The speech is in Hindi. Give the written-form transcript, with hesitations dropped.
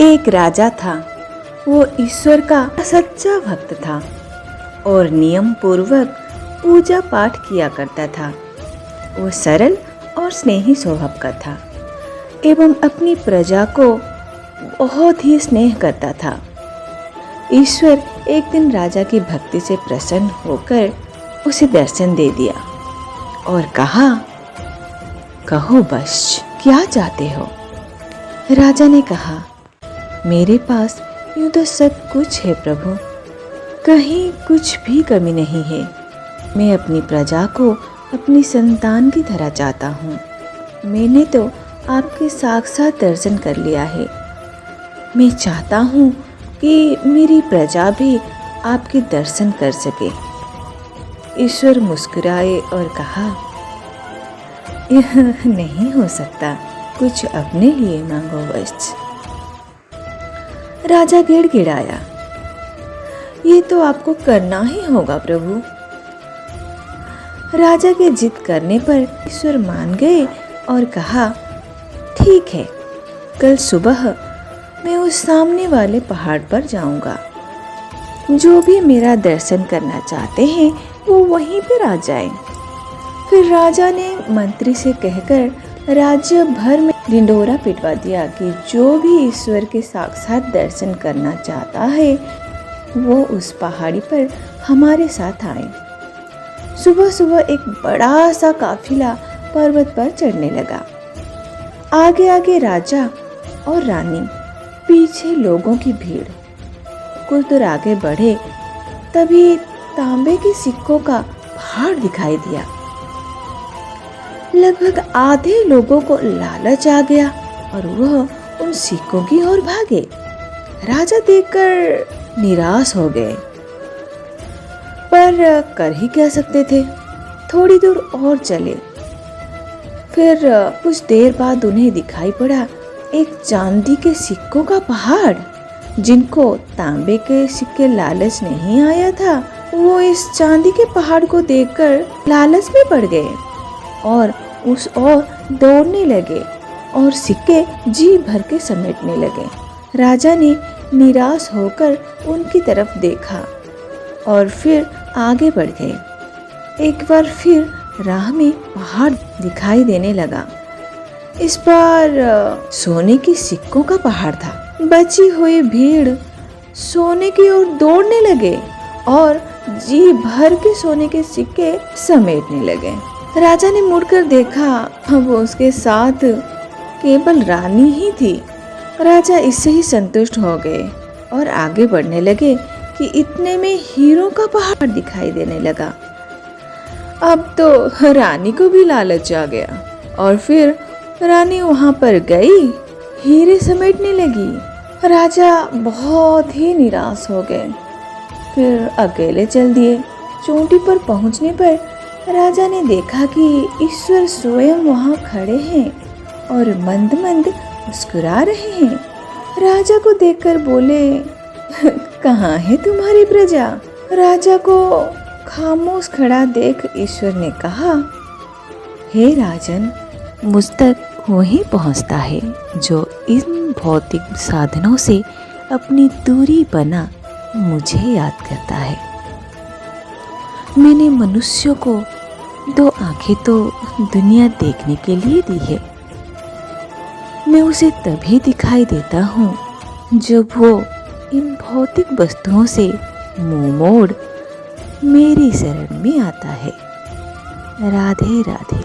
एक राजा था। वो ईश्वर का सच्चा भक्त था और नियम पूर्वक पूजा पाठ किया करता था। वो सरल और स्नेही स्वभाव का था एवं अपनी प्रजा को बहुत ही स्नेह करता था। ईश्वर एक दिन राजा की भक्ति से प्रसन्न होकर उसे दर्शन दे दिया और कहा, कहो बस क्या चाहते हो। राजा ने कहा, मेरे पास यूं तो सब कुछ है प्रभु, कहीं कुछ भी कमी नहीं है। मैं अपनी प्रजा को अपनी संतान की तरह चाहता हूँ। मैंने तो आपके साक्षात दर्शन कर लिया है। मैं चाहता हूँ कि मेरी प्रजा भी आपके दर्शन कर सके। ईश्वर मुस्कुराए और कहा, यह नहीं हो सकता, कुछ अपने लिए मांगो बस। राजा गिड़गिड़ाया, ये तो आपको करना ही होगा प्रभु। राजा के जिद करने पर ईश्वर मान गए और कहा, ठीक है, कल सुबह मैं उस सामने वाले पहाड़ पर जाऊंगा। जो भी मेरा दर्शन करना चाहते हैं वो वहीं पर आ जाएं। फिर राजा ने मंत्री से कहकर राज्य भर में ढिंढोरा पिटवा दिया कि जो भी ईश्वर के साक्षात दर्शन करना चाहता है वो उस पहाड़ी पर हमारे साथ आए। सुबह सुबह एक बड़ा सा काफिला पर्वत पर चढ़ने लगा। आगे आगे राजा और रानी, पीछे लोगों की भीड़। कुछ दूर आगे बढ़े तभी तांबे के सिक्कों का पहाड़ दिखाई दिया। लगभग आधे लोगों को लालच आ गया और वह उन सिक्कों की ओर भागे। राजा देखकर निराश हो गए, पर कर ही क्या सकते थे। थोड़ी दूर और चले, फिर कुछ देर बाद उन्हें दिखाई पड़ा एक चांदी के सिक्कों का पहाड़। जिनको तांबे के सिक्के लालच नहीं आया था वो इस चांदी के पहाड़ को देखकर लालच में पड़ गए और उस ओर दौड़ने लगे और सिक्के जी भर के समेटने लगे। राजा ने निराश होकर उनकी तरफ देखा और फिर आगे बढ़ गए। एक बार फिर राह में पहाड़ दिखाई देने लगा। इस बार सोने के सिक्कों का पहाड़ था। बची हुई भीड़ सोने की ओर दौड़ने लगे और जी भर के सोने के सिक्के समेटने लगे। राजा ने मुड़कर देखा, अब उसके साथ केवल रानी ही थी। राजा इससे ही संतुष्ट हो गए और आगे बढ़ने लगे कि इतने में हीरों का पहाड़ दिखाई देने लगा। अब तो रानी को भी लालच आ गया और फिर रानी वहां पर गई, हीरे समेटने लगी। राजा बहुत ही निराश हो गए, फिर अकेले चल दिए। चोटी पर पहुंचने पर राजा ने देखा कि ईश्वर स्वयं वहां खड़े हैं और मंद मंद मुस्कुरा रहे हैं। राजा को देखकर बोले, कहाँ है तुम्हारी प्रजा? राजा को खामोश खड़ा देख ईश्वर ने कहा, हे राजन, मुझ तक वही पहुंचता है जो इन भौतिक साधनों से अपनी दूरी बना मुझे याद करता है। मैंने मनुष्यों को 2 आंखें तो दुनिया देखने के लिए दी है। मैं उसे तभी दिखाई देता हूँ जब वो इन भौतिक वस्तुओं से मुंह मोड़ मेरी शरण में आता है। राधे राधे।